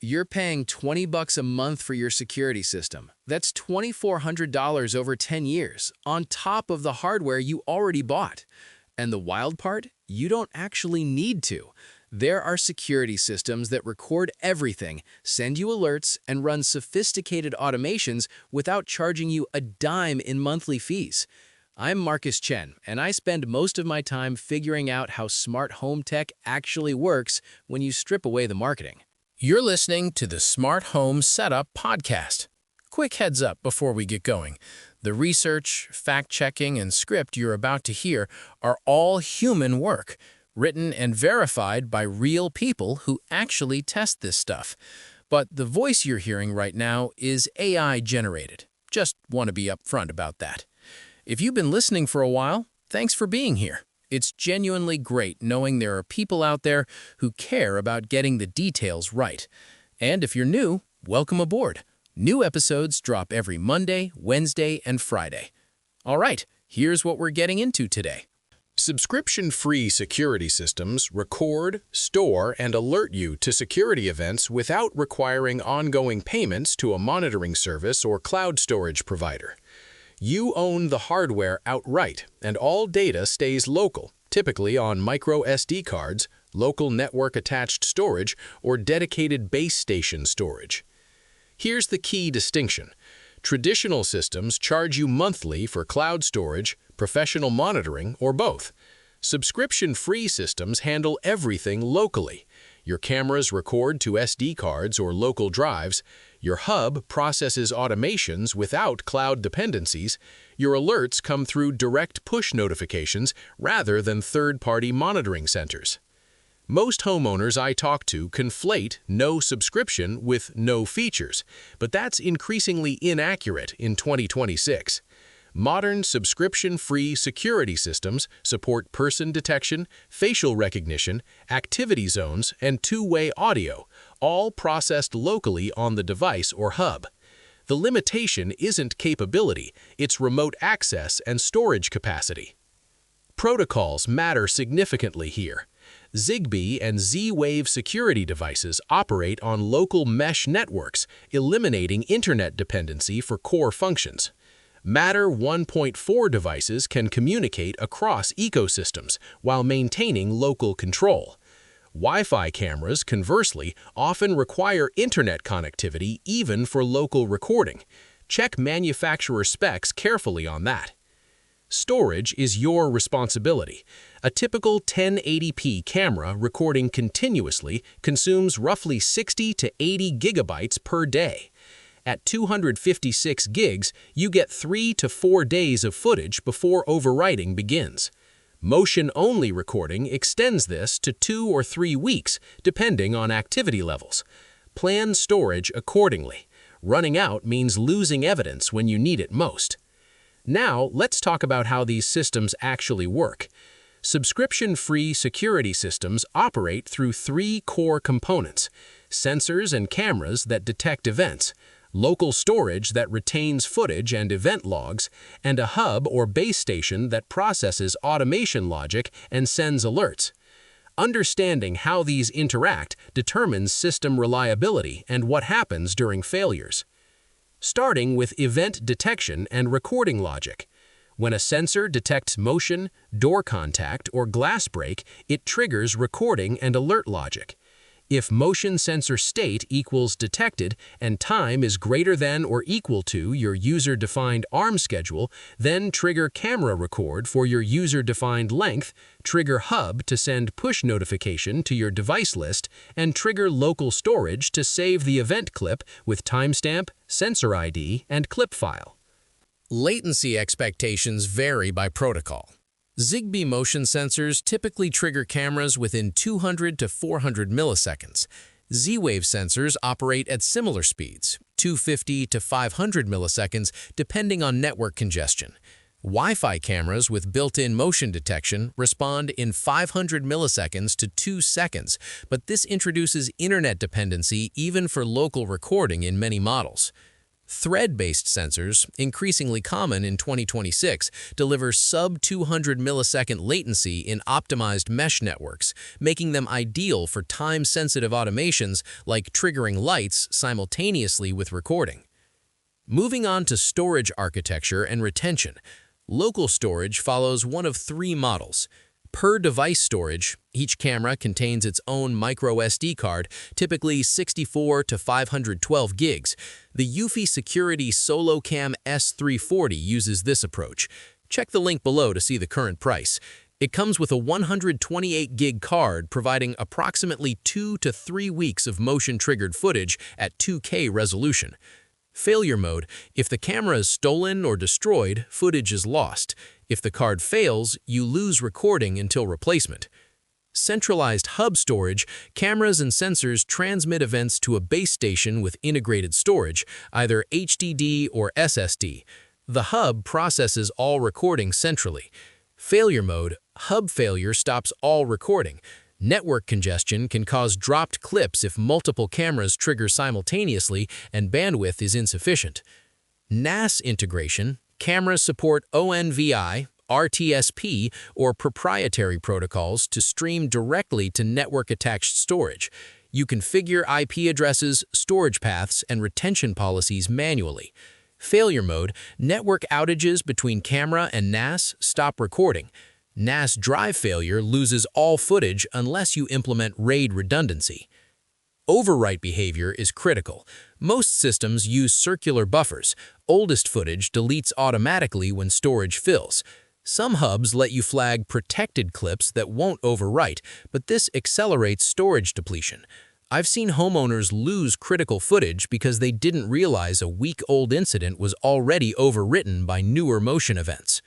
You're paying $20 a month for your security system. That's $2,400 over 10 years, on top of the hardware you already bought. And the wild part? You don't actually need to. There are security systems that record everything, send you alerts, and run sophisticated automations without charging you a dime in monthly fees. I'm Marcus Chen, and I spend most of my time figuring out how smart home tech actually works when you strip away the marketing. You're listening to the Smart Home Setup Podcast. Quick heads up before we get going. The research, fact-checking, and script you're about to hear are all human work, written and verified by real people who actually test this stuff. But the voice you're hearing right now is AI-generated. Just want to be upfront about that. If you've been listening for a while, thanks for being here. It's genuinely great knowing there are people out there who care about getting the details right. And if you're new, welcome aboard. New episodes drop every Monday, Wednesday, and Friday. All right, here's what we're getting into today. Subscription-free security systems record, store, and alert you to security events without requiring ongoing payments to a monitoring service or cloud storage provider. You own the hardware outright, and all data stays local, typically on micro SD cards, local network-attached storage, or dedicated base station storage. Here's the key distinction. Traditional systems charge you monthly for cloud storage, professional monitoring, or both. Subscription-free systems handle everything locally. Your cameras record to SD cards or local drives. Your hub processes automations without cloud dependencies. Your alerts come through direct push notifications rather than third-party monitoring centers. Most homeowners I talk to conflate no subscription with no features, but that's increasingly inaccurate in 2026. Modern subscription-free security systems support person detection, facial recognition, activity zones, and two-way audio, all processed locally on the device or hub. The limitation isn't capability, it's remote access and storage capacity. Protocols matter significantly here. Zigbee and Z-Wave security devices operate on local mesh networks, eliminating internet dependency for core functions. Matter 1.4 devices can communicate across ecosystems while maintaining local control. Wi-Fi cameras, conversely, often require internet connectivity even for local recording. Check manufacturer specs carefully on that. Storage is your responsibility. A typical 1080p camera recording continuously consumes roughly 60 to 80 gigabytes per day. At 256 gigs, you get 3 to 4 days of footage before overwriting begins. Motion-only recording extends this to 2 or 3 weeks, depending on activity levels. Plan storage accordingly. Running out means losing evidence when you need it most. Now, let's talk about how these systems actually work. Subscription-free security systems operate through 3 core components: sensors and cameras that detect events, local storage that retains footage and event logs, and a hub or base station that processes automation logic and sends alerts. Understanding how these interact determines system reliability and what happens during failures. Starting with event detection and recording logic. When a sensor detects motion, door contact, or glass break, it triggers recording and alert logic. If motion sensor state equals detected and time is greater than or equal to your user-defined arm schedule, then trigger camera record for your user-defined length, trigger hub to send push notification to your device list, and trigger local storage to save the event clip with timestamp, sensor ID, and clip file. Latency expectations vary by protocol. Zigbee motion sensors typically trigger cameras within 200 to 400 milliseconds. Z-Wave sensors operate at similar speeds, 250 to 500 milliseconds, depending on network congestion. Wi-Fi cameras with built-in motion detection respond in 500 milliseconds to 2 seconds, but this introduces internet dependency even for local recording in many models. Thread-based sensors, increasingly common in 2026, deliver sub-200 millisecond latency in optimized mesh networks, making them ideal for time-sensitive automations like triggering lights simultaneously with recording. Moving on to storage architecture and retention, local storage follows one of three models. Per-device storage, each camera contains its own micro SD card, typically 64 to 512 gigs. The Eufy Security SoloCam S340 uses this approach. Check the link below to see the current price. It comes with a 128 gig card providing approximately 2 to 3 weeks of motion-triggered footage at 2K resolution. Failure mode, if the camera is stolen or destroyed, footage is lost. If the card fails, you lose recording until replacement. Centralized hub storage, cameras and sensors transmit events to a base station with integrated storage, either HDD or SSD. The hub processes all recording centrally. Failure mode, hub failure stops all recording. Network congestion can cause dropped clips if multiple cameras trigger simultaneously and bandwidth is insufficient. NAS integration, cameras support ONVI, RTSP, or proprietary protocols to stream directly to network-attached storage. You configure IP addresses, storage paths, and retention policies manually. Failure mode, network outages between camera and NAS stop recording. NAS drive failure loses all footage unless you implement RAID redundancy. Overwrite behavior is critical. Most systems use circular buffers. Oldest footage deletes automatically when storage fills. Some hubs let you flag protected clips that won't overwrite, but this accelerates storage depletion. I've seen homeowners lose critical footage because they didn't realize a week-old incident was already overwritten by newer motion events.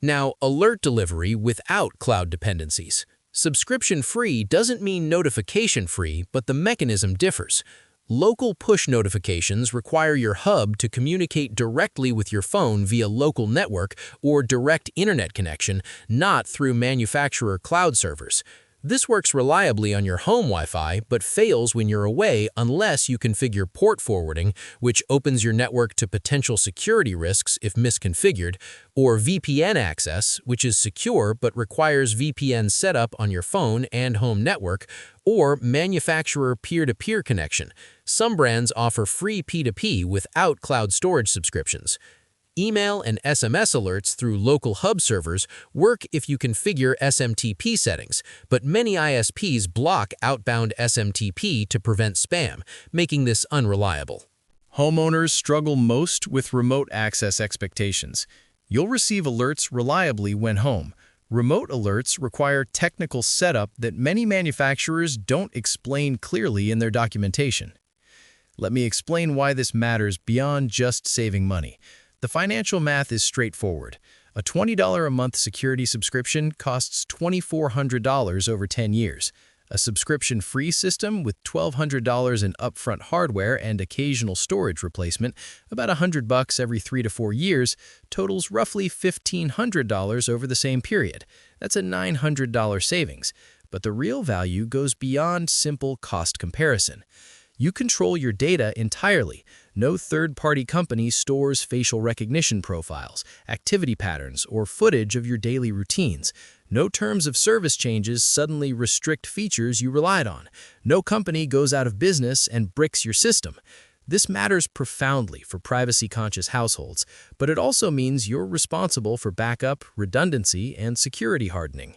Now, alert delivery without cloud dependencies. Subscription-free doesn't mean notification-free, but the mechanism differs. Local push notifications require your hub to communicate directly with your phone via local network or direct internet connection, not through manufacturer cloud servers. This works reliably on your home Wi-Fi, but fails when you're away unless you configure port forwarding, which opens your network to potential security risks if misconfigured, or VPN access, which is secure but requires VPN setup on your phone and home network, or manufacturer peer-to-peer connection. Some brands offer free P2P without cloud storage subscriptions. Email and SMS alerts through local hub servers work if you configure SMTP settings, but many ISPs block outbound SMTP to prevent spam, making this unreliable. Homeowners struggle most with remote access expectations. You'll receive alerts reliably when home. Remote alerts require technical setup that many manufacturers don't explain clearly in their documentation. Let me explain why this matters beyond just saving money. The financial math is straightforward. A $20 a month security subscription costs $2,400 over 10 years. A subscription-free system with $1,200 in upfront hardware and occasional storage replacement, about $100 every 3 to 4 years, totals roughly $1,500 over the same period. That's a $900 savings. But the real value goes beyond simple cost comparison. You control your data entirely. No third-party company stores facial recognition profiles, activity patterns, or footage of your daily routines. No terms of service changes suddenly restrict features you relied on. No company goes out of business and bricks your system. This matters profoundly for privacy-conscious households, but it also means you're responsible for backup, redundancy, and security hardening.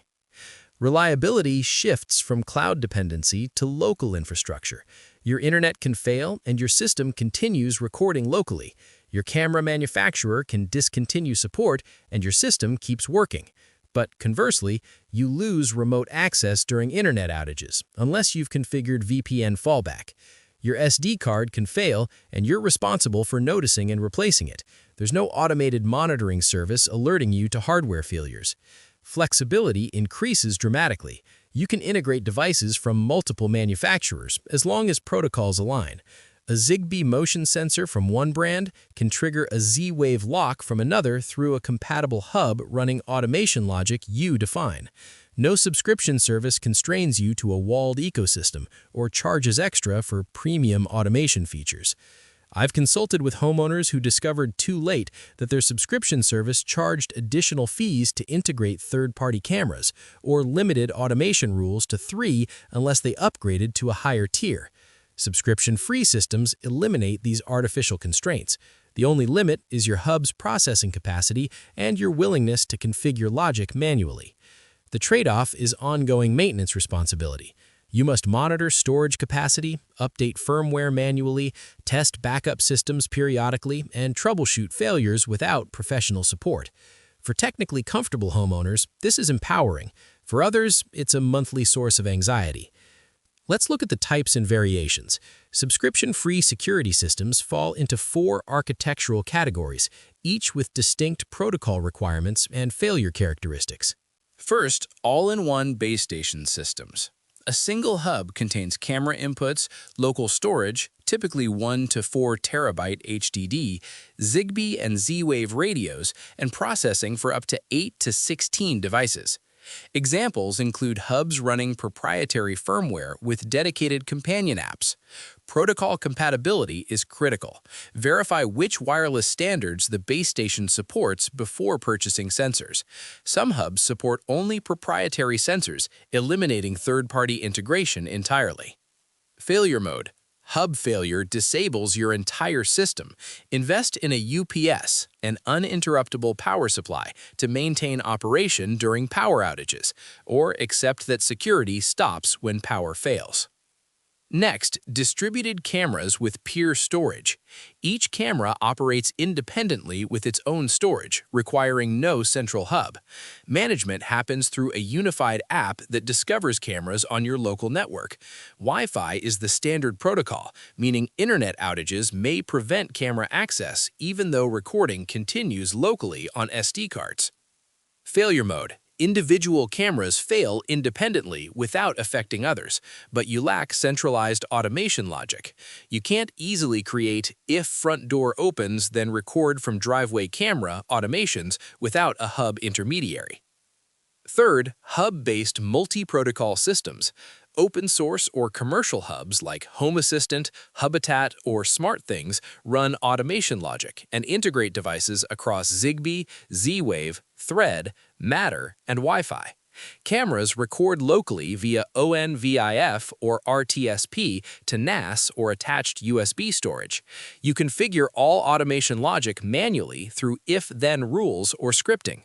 Reliability shifts from cloud dependency to local infrastructure. Your internet can fail and your system continues recording locally. Your camera manufacturer can discontinue support and your system keeps working. But conversely, you lose remote access during internet outages unless you've configured VPN fallback. Your SD card can fail and you're responsible for noticing and replacing it. There's no automated monitoring service alerting you to hardware failures. Flexibility increases dramatically. You can integrate devices from multiple manufacturers as long as protocols align. A Zigbee motion sensor from one brand can trigger a Z-Wave lock from another through a compatible hub running automation logic you define. No subscription service constrains you to a walled ecosystem or charges extra for premium automation features. I've consulted with homeowners who discovered too late that their subscription service charged additional fees to integrate third-party cameras or limited automation rules to 3 unless they upgraded to a higher tier. Subscription-free systems eliminate these artificial constraints. The only limit is your hub's processing capacity and your willingness to configure logic manually. The trade-off is ongoing maintenance responsibility. You must monitor storage capacity, update firmware manually, test backup systems periodically, and troubleshoot failures without professional support. For technically comfortable homeowners, this is empowering. For others, it's a monthly source of anxiety. Let's look at the types and variations. Subscription-free security systems fall into 4 architectural categories, each with distinct protocol requirements and failure characteristics. First, all-in-one base station systems. A single hub contains camera inputs, local storage, typically 1 to 4 terabyte HDD, Zigbee and Z-Wave radios, and processing for up to 8 to 16 devices. Examples include hubs running proprietary firmware with dedicated companion apps. Protocol compatibility is critical. Verify which wireless standards the base station supports before purchasing sensors. Some hubs support only proprietary sensors, eliminating third-party integration entirely. Failure mode. Hub failure disables your entire system. Invest in a UPS, an uninterruptible power supply, to maintain operation during power outages, or accept that security stops when power fails. Next, distributed cameras with peer storage. Each camera operates independently with its own storage, requiring no central hub. Management happens through a unified app that discovers cameras on your local network. Wi-Fi is the standard protocol, meaning internet outages may prevent camera access even though recording continues locally on SD cards. Failure mode. Individual cameras fail independently without affecting others, but you lack centralized automation logic. You can't easily create if front door opens then record from driveway camera automations without a hub intermediary. Third, hub-based multi-protocol systems. Open source or commercial hubs like Home Assistant, Habitat, or SmartThings run automation logic and integrate devices across Zigbee, Z-Wave, Thread, Matter, and Wi-Fi. Cameras record locally via ONVIF or RTSP to NAS or attached USB storage. You configure all automation logic manually through if-then rules or scripting.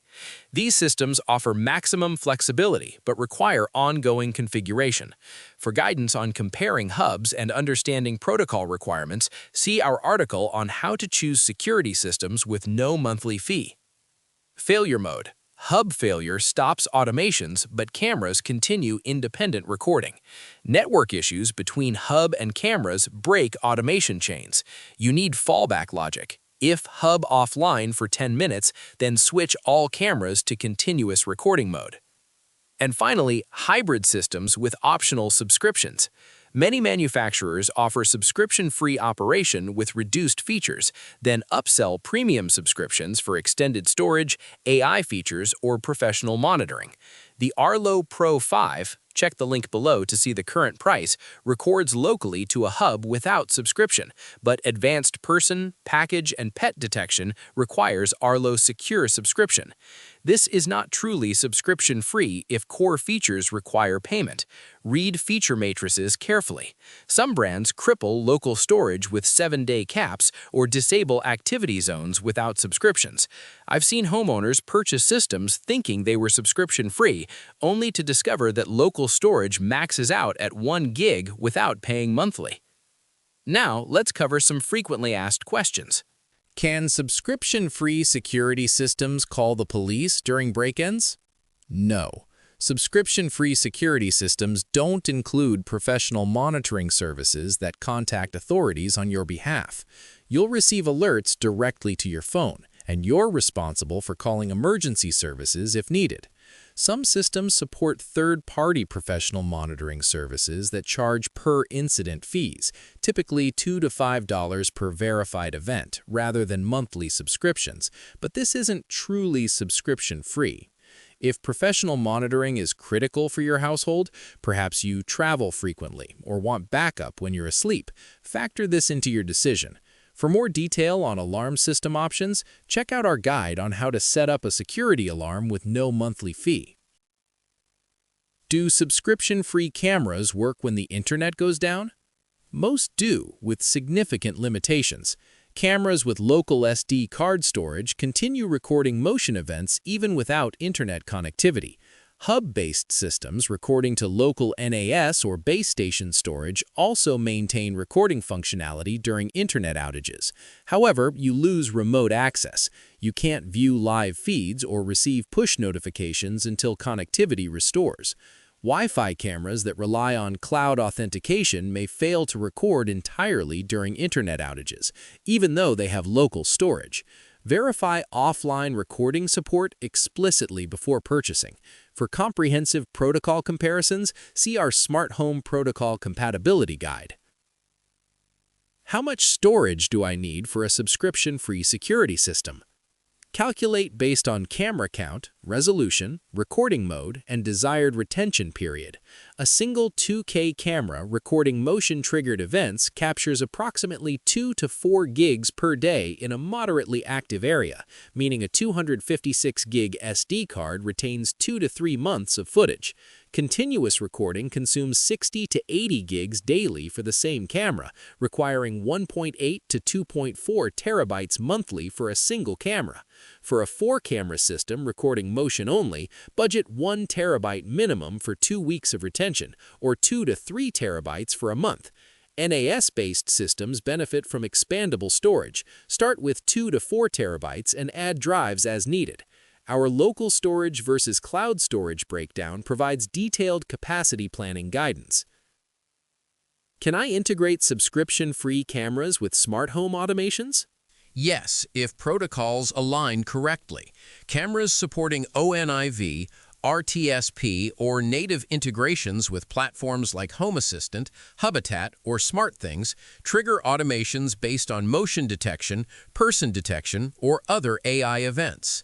These systems offer maximum flexibility but require ongoing configuration. For guidance on comparing hubs and understanding protocol requirements, see our article on how to choose security systems with no monthly fee. Failure mode. Hub failure stops automations, but cameras continue independent recording. Network issues between hub and cameras break automation chains. You need fallback logic. If hub offline for 10 minutes, then switch all cameras to continuous recording mode. And finally, hybrid systems with optional subscriptions. Many manufacturers offer subscription-free operation with reduced features, then upsell premium subscriptions for extended storage, AI features, or professional monitoring. The Arlo Pro 5, check the link below to see the current price, records locally to a hub without subscription, but advanced person, package, and pet detection requires Arlo Secure subscription. This is not truly subscription-free if core features require payment. Read feature matrices carefully. Some brands cripple local storage with 7-day caps or disable activity zones without subscriptions. I've seen homeowners purchase systems thinking they were subscription-free, only to discover that local storage maxes out at 1 gig without paying monthly. Now, let's cover some frequently asked questions. Can subscription-free security systems call the police during break-ins? No. Subscription-free security systems don't include professional monitoring services that contact authorities on your behalf. You'll receive alerts directly to your phone, and you're responsible for calling emergency services if needed. Some systems support third-party professional monitoring services that charge per-incident fees, typically $2 to $5 per verified event, rather than monthly subscriptions, but this isn't truly subscription-free. If professional monitoring is critical for your household, perhaps you travel frequently or want backup when you're asleep, factor this into your decision. For more detail on alarm system options, check out our guide on how to set up a security alarm with no monthly fee. Do subscription-free cameras work when the internet goes down? Most do, with significant limitations. Cameras with local SD card storage continue recording motion events even without internet connectivity. Hub-based systems recording to local NAS or base station storage also maintain recording functionality during internet outages. However, you lose remote access. You can't view live feeds or receive push notifications until connectivity restores. Wi-Fi cameras that rely on cloud authentication may fail to record entirely during internet outages, even though they have local storage. Verify offline recording support explicitly before purchasing. For comprehensive protocol comparisons, see our Smart Home Protocol Compatibility Guide. How much storage do I need for a subscription-free security system? Calculate based on camera count, resolution, recording mode, and desired retention period. A single 2K camera recording motion-triggered events captures approximately 2 to 4 gigs per day in a moderately active area, meaning a 256 gig SD card retains 2 to 3 months of footage. Continuous recording consumes 60 to 80 gigs daily for the same camera, requiring 1.8 to 2.4 terabytes monthly for a single camera. For a 4-camera system recording motion only, budget 1 terabyte minimum for 2 weeks of retention, or 2 to 3 terabytes for a month. NAS-based systems benefit from expandable storage. Start with 2 to 4 terabytes and add drives as needed. Our local storage versus cloud storage breakdown provides detailed capacity planning guidance. Can I integrate subscription-free cameras with smart home automations? Yes, if protocols align correctly. Cameras supporting ONIV, RTSP, or native integrations with platforms like Home Assistant, Habitat, or SmartThings trigger automations based on motion detection, person detection, or other AI events.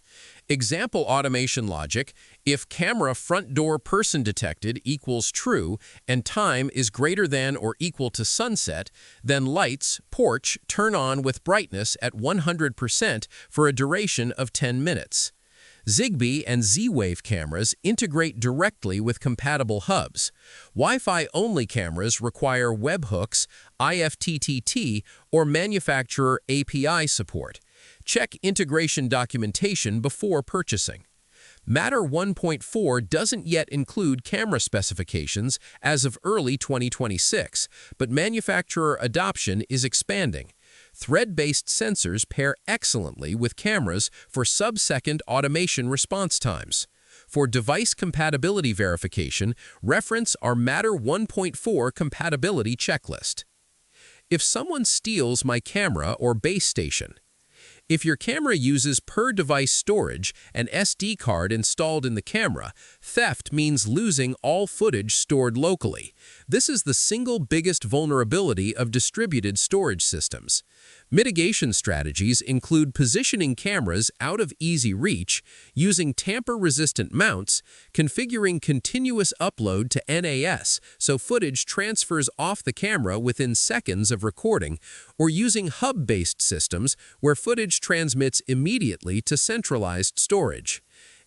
Example automation logic: if camera front door person detected equals true and time is greater than or equal to sunset, then lights, porch, turn on with brightness at 100% for a duration of 10 minutes. Zigbee and Z-Wave cameras integrate directly with compatible hubs. Wi-Fi-only cameras require webhooks, IFTTT, or manufacturer API support. Check integration documentation before purchasing. Matter 1.4 doesn't yet include camera specifications as of early 2026, but manufacturer adoption is expanding. Thread-based sensors pair excellently with cameras for sub-second automation response times. For device compatibility verification, reference our Matter 1.4 compatibility checklist. If someone steals my camera or base station, if your camera uses per-device storage and SD card installed in the camera, theft means losing all footage stored locally. This is the single biggest vulnerability of distributed storage systems. Mitigation strategies include positioning cameras out of easy reach, using tamper-resistant mounts, configuring continuous upload to NAS so footage transfers off the camera within seconds of recording, or using hub-based systems where footage transmits immediately to centralized storage.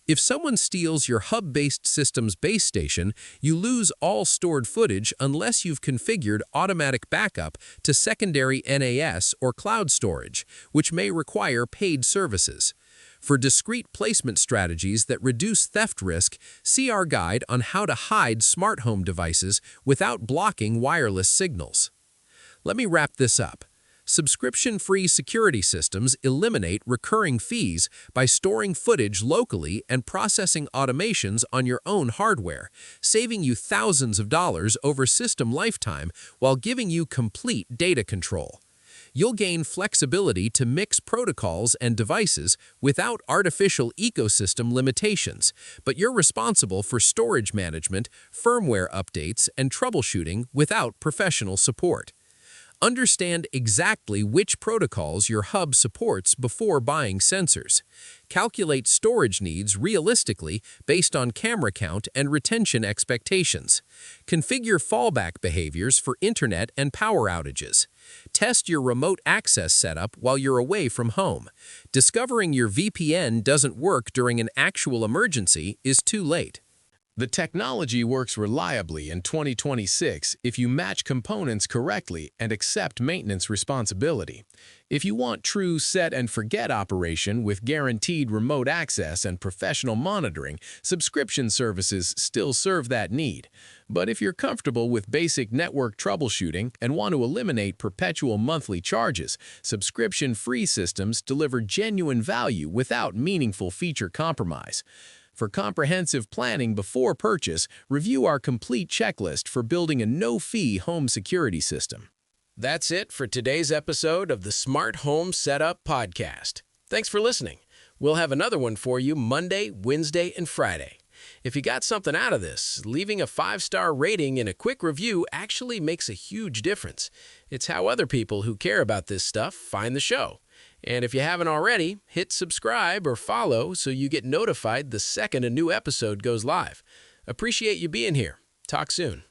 If someone steals your hub-based system's base station, you lose all stored footage unless you've configured automatic backup to secondary NAS or cloud storage, which may require paid services. For discrete placement strategies that reduce theft risk, see our guide on how to hide smart home devices without blocking wireless signals. Let me wrap this up. Subscription-free security systems eliminate recurring fees by storing footage locally and processing automations on your own hardware, saving you thousands of dollars over system lifetime while giving you complete data control. You'll gain flexibility to mix protocols and devices without artificial ecosystem limitations, but you're responsible for storage management, firmware updates, and troubleshooting without professional support. Understand exactly which protocols your hub supports before buying sensors. Calculate storage needs realistically based on camera count and retention expectations. Configure fallback behaviors for internet and power outages. Test your remote access setup while you're away from home. Discovering your VPN doesn't work during an actual emergency is too late. The technology works reliably in 2026 if you match components correctly and accept maintenance responsibility. If you want true set-and-forget operation with guaranteed remote access and professional monitoring, subscription services still serve that need. But if you're comfortable with basic network troubleshooting and want to eliminate perpetual monthly charges, subscription-free systems deliver genuine value without meaningful feature compromise. For comprehensive planning before purchase, review our complete checklist for building a no-fee home security system. That's it for today's episode of the Smart Home Setup Podcast. Thanks for listening. We'll have another one for you Monday, Wednesday, and Friday. If you got something out of this, leaving a 5-star rating and a quick review actually makes a huge difference. It's how other people who care about this stuff find the show. And if you haven't already, hit subscribe or follow so you get notified the second a new episode goes live. Appreciate you being here. Talk soon.